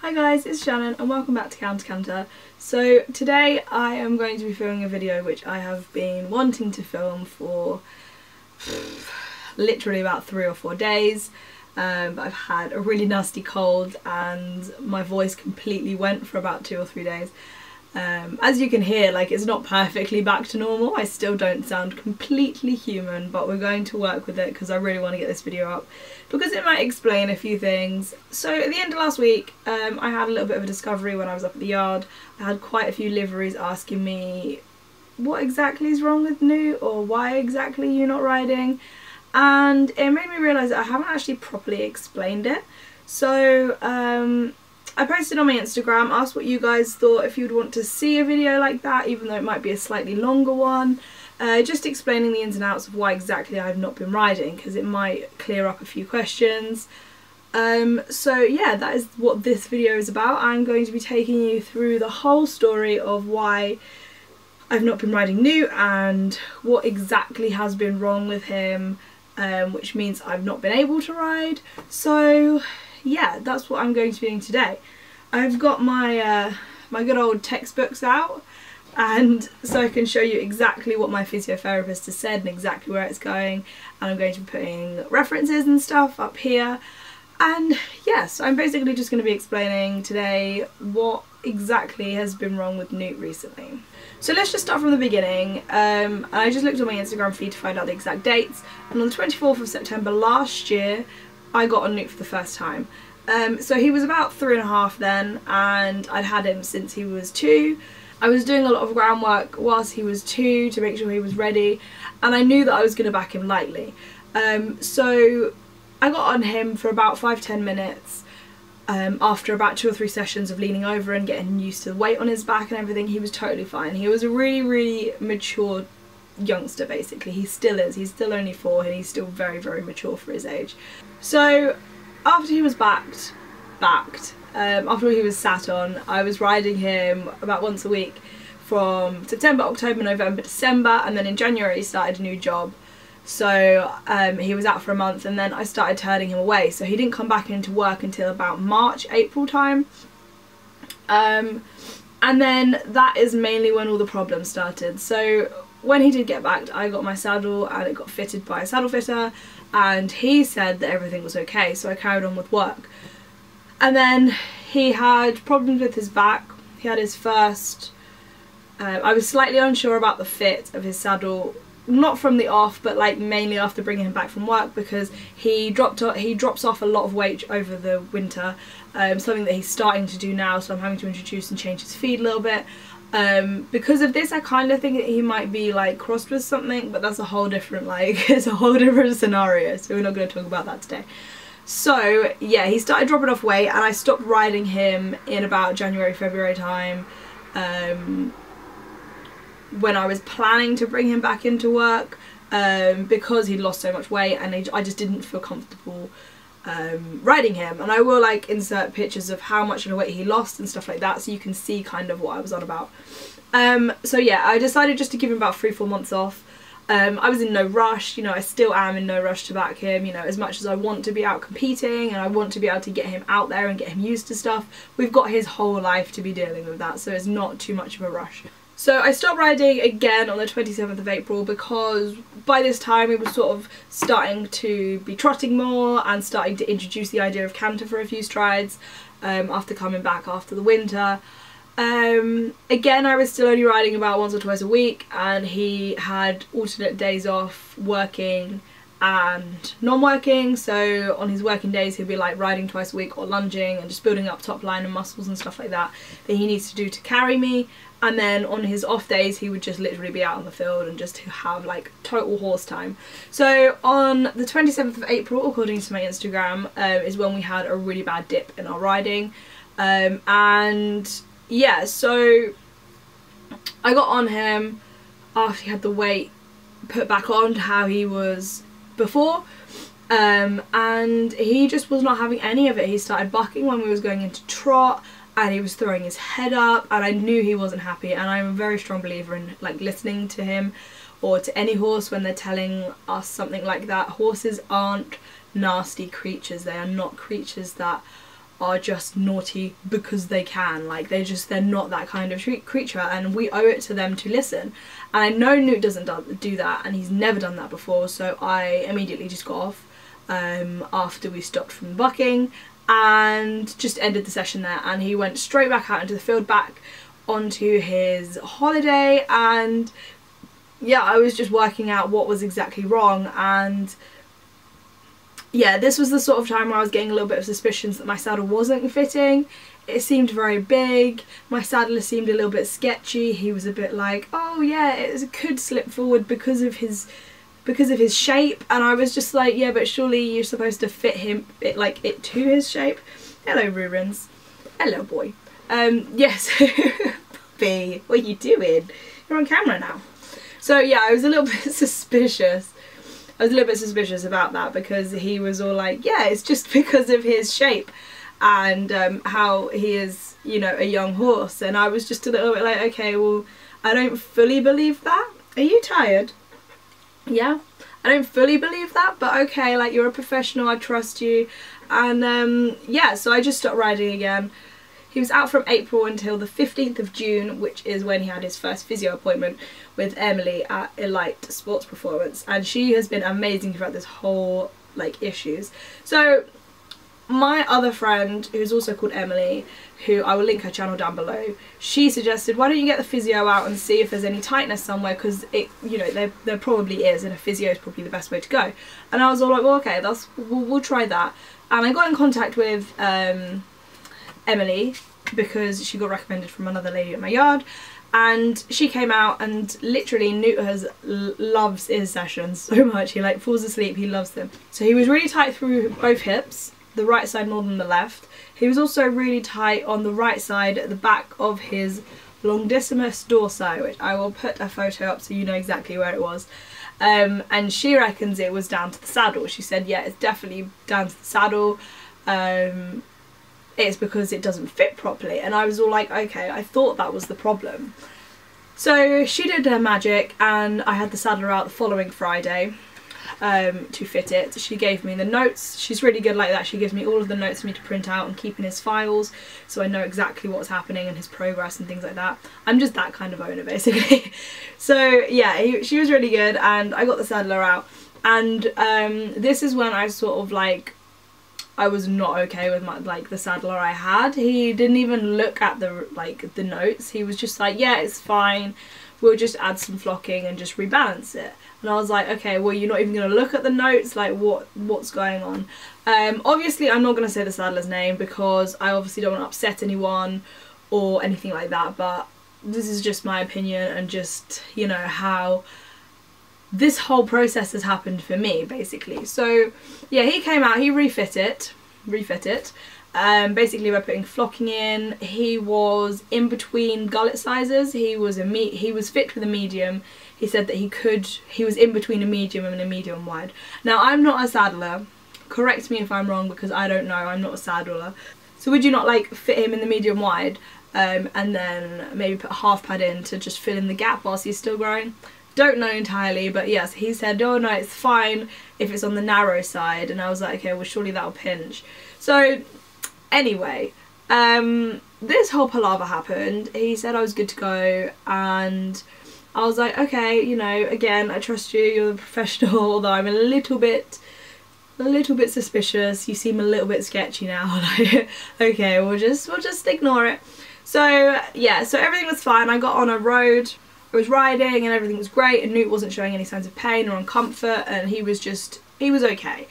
Hi guys, it's Shannon and welcome back to Counter Canter. So today I am going to be filming a video which I have been wanting to film for literally about 3 or 4 days. But I've had a really nasty cold and my voice completely went for about 2 or 3 days. As you can hear, like, it's not perfectly back to normal. I still don't sound completely human, but we're going to work with it because I really want to get this video up because it might explain a few things. So at the end of last week, I had a little bit of a discovery when I was up at the yard. I had quite a few liveries asking me what exactly is wrong with Newt or why exactly you're not riding, and it made me realise that I haven't actually properly explained it. So I posted on my Instagram, asked what you guys thought, if you'd want to see a video like that, even though it might be a slightly longer one, just explaining the ins and outs of why exactly I've not been riding, because it might clear up a few questions. So yeah, that is what this video is about. I'm going to be taking you through the whole story of why I've not been riding Newt and what exactly has been wrong with him, which means I've not been able to ride. So yeah, that's what I'm going to be doing today. I've got my my good old textbooks out, and so I can show you exactly what my physiotherapist has said and exactly where it's going, and I'm going to be putting references and stuff up here. And yes, I'm basically just going to be explaining today what exactly has been wrong with Newt recently. So let's just start from the beginning. I just looked on my Instagram feed to find out the exact dates, and on the 24th of September last year I got on Newt for the first time. So he was about 3.5 then, and I'd had him since he was 2. I was doing a lot of groundwork whilst he was 2 to make sure he was ready, and I knew that I was going to back him lightly. So I got on him for about 5-10 minutes. After about 2 or 3 sessions of leaning over and getting used to the weight on his back and everything, he was totally fine. He was a really mature youngster basically. He still is. He's still only 4 and he's still very mature for his age. So after he was backed, after he was sat on, I was riding him about once a week from September, October, November, December, and then in January he started a new job. So he was out for a month, and then I started turning him away, so he didn't come back into work until about March, April time. And then that is mainly when all the problems started. So when he did get back, I got my saddle and it got fitted by a saddle fitter, and he said that everything was okay, so I carried on with work. And then he had problems with his back. He had his first, I was slightly unsure about the fit of his saddle, not from the off, but like mainly after bringing him back from work, because he drops off a lot of weight over the winter, something that he's starting to do now, so I'm having to introduce and change his feed a little bit. Because of this, I kind of think that he might be like crossed with something, but that's a whole different, like, it's a whole different scenario, so we're not going to talk about that today. So yeah, he started dropping off weight, and I stopped riding him in about January, February time, when I was planning to bring him back into work, because he'd lost so much weight, and I just didn't feel comfortable riding him. And I will like insert pictures of how much of the weight he lost and stuff like that, so you can see kind of what I was on about. So yeah, I decided just to give him about 3-4 months off. I was in no rush, you know, I still am in no rush to back him, you know, as much as I want to be out competing and I want to be able to get him out there and get him used to stuff, we've got his whole life to be dealing with that, so it's not too much of a rush. So I stopped riding again on the 27th of April because by this time we were sort of starting to be trotting more and starting to introduce the idea of canter for a few strides, after coming back after the winter. Again, I was still only riding about once or twice a week, and he had alternate days off, working and non-working. So on his working days he'll be like riding twice a week or lunging and just building up top line and muscles and stuff like that he needs to do to carry me. And then on his off days he would just literally be out on the field and just have like total horse time. So on the 27th of April, according to my Instagram, is when we had a really bad dip in our riding. And yeah, so I got on him after he had the weight put back on to how he was before, and he just was not having any of it. He started bucking when we was going into trot, and he was throwing his head up, and I knew he wasn't happy. And I'm a very strong believer in like listening to him or to any horse when they're telling us something like that. Horses aren't nasty creatures. They are not creatures that are just naughty because they can. Like they're not that kind of creature, and we owe it to them to listen. And I know Newt doesn't do that, and he's never done that before, so I immediately just got off after we stopped from bucking and just ended the session there, and he went straight back out into the field, back onto his holiday. And yeah, I was just working out what was exactly wrong, and yeah, this was the sort of time where I was getting a little bit of suspicions that my saddle wasn't fitting. It seemed very big, my saddler seemed a little bit sketchy. He was a bit like, oh yeah, it could slip forward because of his shape, and I was just like, yeah, but surely you're supposed to fit it to his shape. Hello Rubens. Hello boy. Yes. Puppy, what are you doing? You're on camera now. So yeah, I was a little bit suspicious. I was a little bit suspicious about that, because he was all like, yeah, it's just because of his shape and how he is, you know, a young horse. And I was just a little bit like, okay, well, I don't fully believe that. Are you tired? Yeah, I don't fully believe that, but okay, like, you're a professional, I trust you. And yeah, so I just stopped riding again. He was out from April until the 15th of June, which is when he had his first physio appointment with Emily at Elite Sports Performance, and she has been amazing throughout this whole, like, issues. So my other friend, who's also called Emily, who I will link her channel down below, she suggested, why don't you get the physio out and see if there's any tightness somewhere, because it, you know, there probably is, and a physio is probably the best way to go. And I was all like, well, okay, we'll try that. And I got in contact with Emily, because she got recommended from another lady at my yard, and she came out, and literally Newt loves his sessions so much. He like falls asleep, he loves them. So he was really tight through both hips, the right side more than the left. He was also really tight on the right side at the back of his longissimus dorsi, which I will put a photo up so you know exactly where it was. And she reckons it was down to the saddle. She said, yeah, it's definitely down to the saddle. It's because it doesn't fit properly. And I was all like, okay, I thought that was the problem. So she did her magic, and I had the saddler out the following Friday to fit it. She gave me the notes. She's really good like that. She gives me all of the notes for me to print out and keep in his files, so I know exactly what's happening and his progress and things like that. I'm just that kind of owner, basically. So yeah, she was really good, and I got the saddler out. And this is when I sort of like, I was not okay with the saddler I had. He didn't even look at the notes. He was just like, yeah, it's fine, we'll just add some flocking and just rebalance it. And I was like, okay, well, you're not even going to look at the notes, like what's going on? Obviously I'm not going to say the saddler's name, because I obviously don't want to upset anyone or anything like that, but this is just my opinion, and just, you know, how this whole process has happened for me, basically. So yeah, he came out, he refit it, basically by putting flocking in. He was in between gullet sizes. He was fit with a medium. He said that he was in between a medium and a medium wide. Now, I'm not a saddler, correct me if I'm wrong, because I don't know, I'm not a saddler. So would you not like fit him in the medium wide, and then maybe put a half pad in to just fill in the gap whilst he's still growing? Don't know entirely, but yes, he said, oh no, it's fine if it's on the narrow side. And I was like, okay, well, surely that'll pinch. So anyway, this whole palaver happened. He said I was good to go, and I was like, okay, you know, again, I trust you, you're the professional, although I'm a little bit suspicious. You seem a little bit sketchy now. Like, okay, we'll just ignore it. So yeah, so everything was fine. I got on a road, I was riding, and everything was great, and Newt wasn't showing any signs of pain or uncomfort, and he was okay.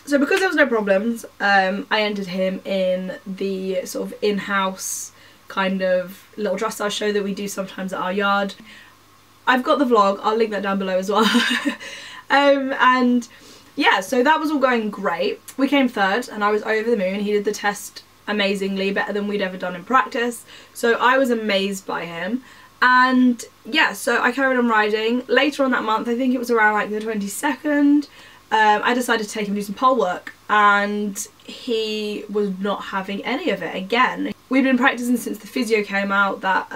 So because there was no problems, I entered him in the sort of in-house kind of little dressage show that we do sometimes at our yard. I've got the vlog, I'll link that down below as well. And yeah, so that was all going great. We came third, and I was over the moon. He did the test amazingly, better than we'd ever done in practice, so I was amazed by him. And yeah, so I carried on riding. Later on that month, I think it was around like the 22nd, I decided to take him to do some pole work, and he was not having any of it again. We'd been practicing since the physio came out, that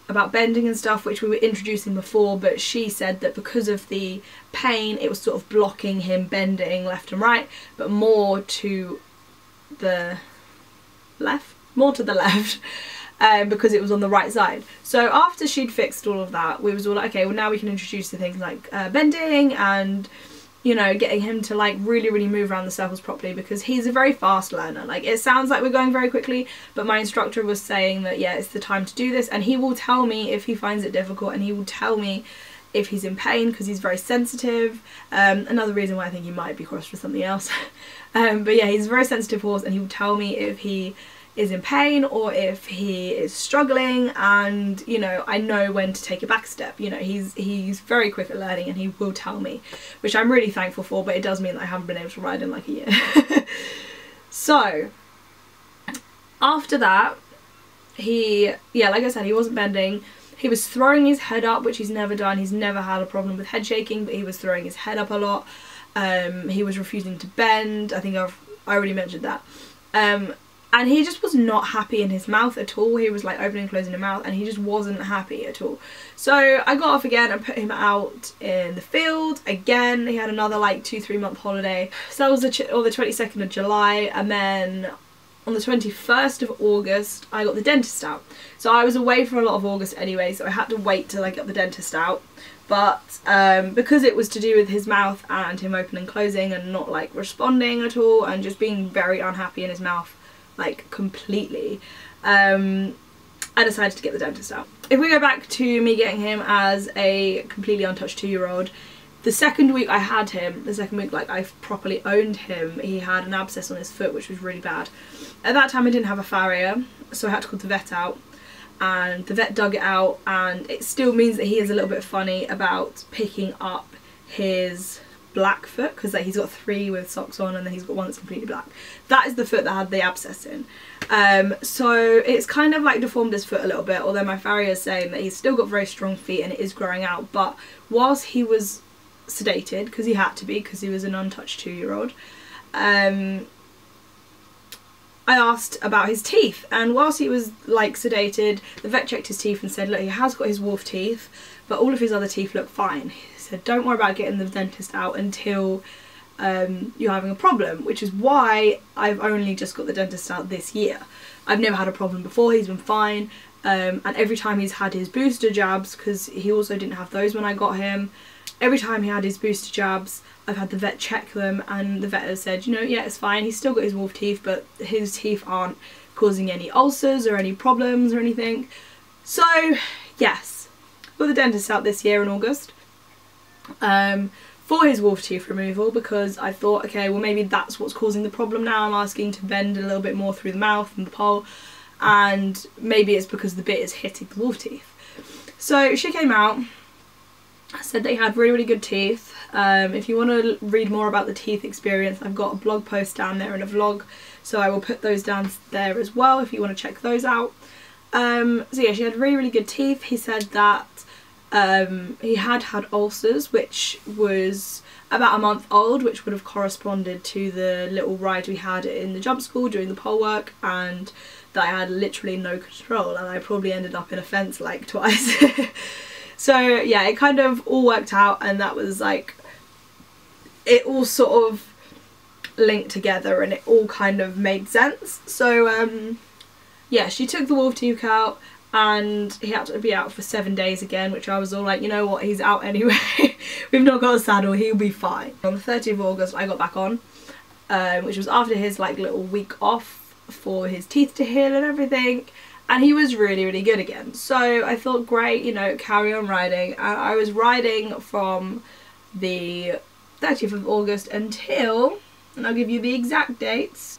about bending and stuff, which we were introducing before, but she said that because of the pain, it was sort of blocking him bending left and right, but more to the left, more to the left, because it was on the right side. So after she'd fixed all of that, we was all like, okay, well now we can introduce the things like bending and, you know, getting him to like really move around the circles properly, because he's a very fast learner. Like, it sounds like we're going very quickly, but my instructor was saying that yeah, it's the time to do this, and he will tell me if he finds it difficult, and he will tell me if he's in pain, because he's very sensitive. Another reason why I think he might be crossed with something else. But yeah, he's a very sensitive horse, and he will tell me if he is in pain or if he is struggling, and you know, I know when to take a back step. You know, he's very quick at learning, and he will tell me, which I'm really thankful for, but it does mean that I haven't been able to ride in like a year. So after that, yeah, like I said, he wasn't bending. He was throwing his head up, which he's never done. He's never had a problem with head shaking, but he was throwing his head up a lot. He was refusing to bend. I think I already mentioned that. And he just was not happy in his mouth at all. He was like opening and closing his mouth, and he just wasn't happy at all. So I got off again and put him out in the field again. He had another like 2-3 month holiday. So that was the 22nd of July, and then on the 21st of August I got the dentist out. So I was away for a lot of August anyway, so I had to wait till I got the dentist out. But because it was to do with his mouth and him opening and closing and not like responding at all, and just being very unhappy in his mouth, like completely, I decided to get the dentist out. If we go back to me getting him as a completely untouched 2-year-old, the second week I had him, the second week like I properly owned him, he had an abscess on his foot, which was really bad. At that time I didn't have a farrier, so I had to call the vet out, and the vet dug it out, and it still means that he is a little bit funny about picking up his black foot, because like, he's got 3 with socks on, and then he's got 1 that's completely black. That is the foot that had the abscess in. So it's kind of like deformed his foot a little bit, although my farrier is saying that he's still got very strong feet and it is growing out. But whilst he was sedated, because he had to be, because he was an untouched 2-year-old, I asked about his teeth, and whilst he was like sedated, the vet checked his teeth and said, look, he has got his wolf teeth, but all of his other teeth look fine. He said, don't worry about getting the dentist out until you're having a problem, which is why I've only just got the dentist out this year. I've never had a problem before, he's been fine, and every time he's had his booster jabs, because he also didn't have those when I got him, every time he had his booster jabs, I've had the vet check them, and the vet has said, you know, yeah, it's fine, he's still got his wolf teeth, but his teeth aren't causing any ulcers or any problems or anything. So yes, got the dentist out this year in August for his wolf tooth removal, because I thought, okay, well maybe that's what's causing the problem now. I'm asking to bend a little bit more through the mouth and the pole, and maybe it's because the bit is hitting the wolf teeth. So she came out, said they had really good teeth. If you want to read more about the teeth experience, I've got a blog post down there and a vlog, so I will put those down there as well if you want to check those out. So yeah, she had really good teeth. He said that he had ulcers, which was about a month old, which would have corresponded to the little ride we had in the jump school doing the pole work, and that I had literally no control, and I probably ended up in a fence like twice. So yeah, it kind of all worked out, and that was like, it all sort of linked together and it all kind of made sense. So yeah, she took the wolf tooth out, and he had to be out for 7 days again, which I was all like, you know what, he's out anyway. We've not got a saddle, he'll be fine. On the 30th of August I got back on, which was after his like little week off for his teeth to heal and everything, and he was really good again. So I thought, great, you know, carry on riding. And I was riding from the 30th of August until, and I'll give you the exact dates,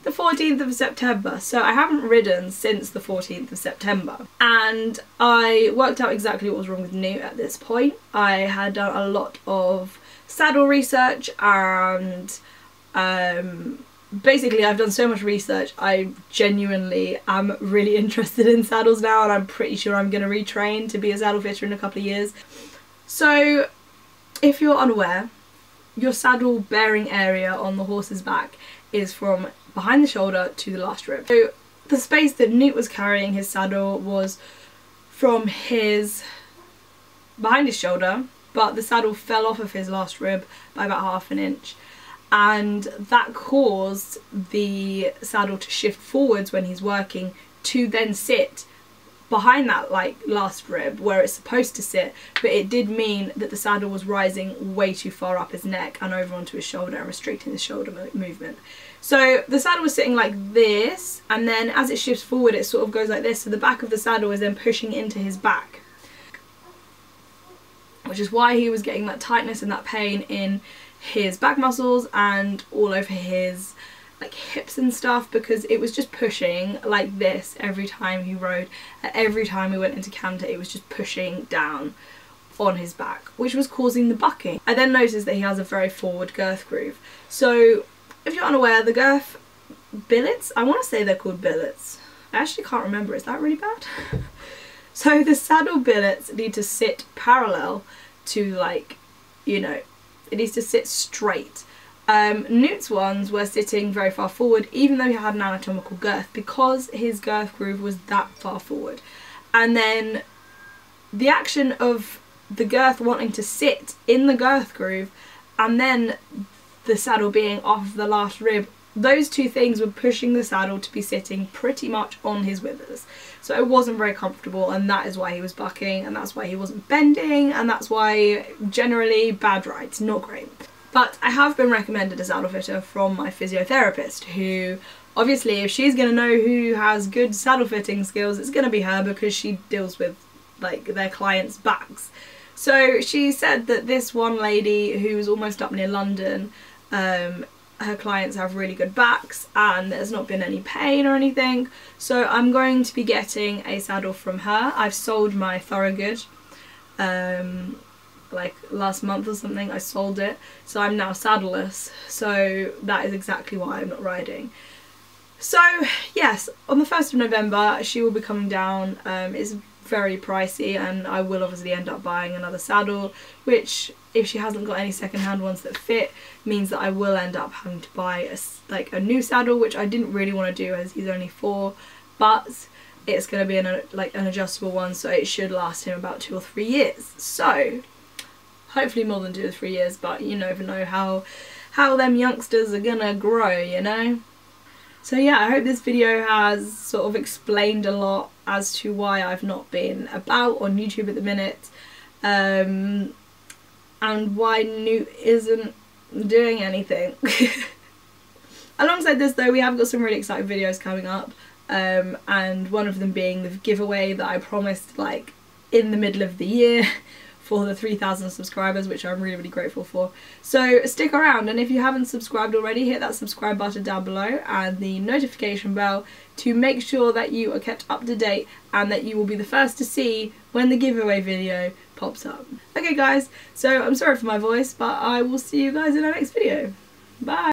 the 14th of September. So I haven't ridden since the 14th of September. And I worked out exactly what was wrong with Newt at this point. I had done a lot of saddle research, and basically I've done so much research, I genuinely am really interested in saddles now, and I'm pretty sure I'm going to retrain to be a saddle fitter in a couple of years. So if you're unaware, your saddle bearing area on the horse's back is from behind the shoulder to the last rib. So the space that Newt was carrying his saddle was from his behind his shoulder, but the saddle fell off of his last rib by about ½ inch. and that caused the saddle to shift forwards when he's working to then sit behind that like last rib where it's supposed to sit, but it did mean that the saddle was rising way too far up his neck and over onto his shoulder and restricting the shoulder movement. So the saddle was sitting like this, and then as it shifts forward it sort of goes like this, so the back of the saddle is then pushing into his back, which is why he was getting that tightness and that pain in his back muscles and all over his like hips and stuff, because it was just pushing like this every time he rode, and every time he went into canter it was just pushing down on his back, which was causing the bucking. I then noticed that he has a very forward girth groove. So if you're unaware, the girth billets, I want to say they're called billets, I actually can't remember, is that really bad? So the saddle billets need to sit parallel to, like, you know, it needs to sit straight. Newt's ones were sitting very far forward even though he had an anatomical girth, because his girth groove was that far forward. And then the action of the girth wanting to sit in the girth groove and then the saddle being off the last rib, those two things were pushing the saddle to be sitting pretty much on his withers. So it wasn't very comfortable, and that is why he was bucking, and that's why he wasn't bending, and that's why generally bad rides, not great. But I have been recommended a saddle fitter from my physiotherapist, who obviously if she's going to know who has good saddle fitting skills, it's going to be her, because she deals with like their clients' backs. So she said that this one lady who was almost up near London, her clients have really good backs and there's not been any pain or anything. So I'm going to be getting a saddle from her. I've sold my Thorogood. Like last month or something I sold it, so I'm now saddleless, so that is exactly why I'm not riding. So yes, on the 1st of November she will be coming down. It's very pricey and I will obviously end up buying another saddle, which if she hasn't got any second-hand ones that fit means that I will end up having to buy a new saddle, which I didn't really want to do as he's only 4, but it's going to be an adjustable one, so it should last him about 2 or 3 years. So hopefully more than 2 or 3 years, but you never know how them youngsters are gonna grow, you know? So yeah, I hope this video has sort of explained a lot as to why I've not been about on YouTube at the minute, and why Newt isn't doing anything. Alongside this though, we have got some really exciting videos coming up, and one of them being the giveaway that I promised like in the middle of the year for the 3,000 subscribers, which I'm really grateful for. So stick around, and if you haven't subscribed already, hit that subscribe button down below and the notification bell to make sure that you are kept up to date and that you will be the first to see when the giveaway video pops up. Okay guys, so I'm sorry for my voice, but I will see you guys in our next video. Bye!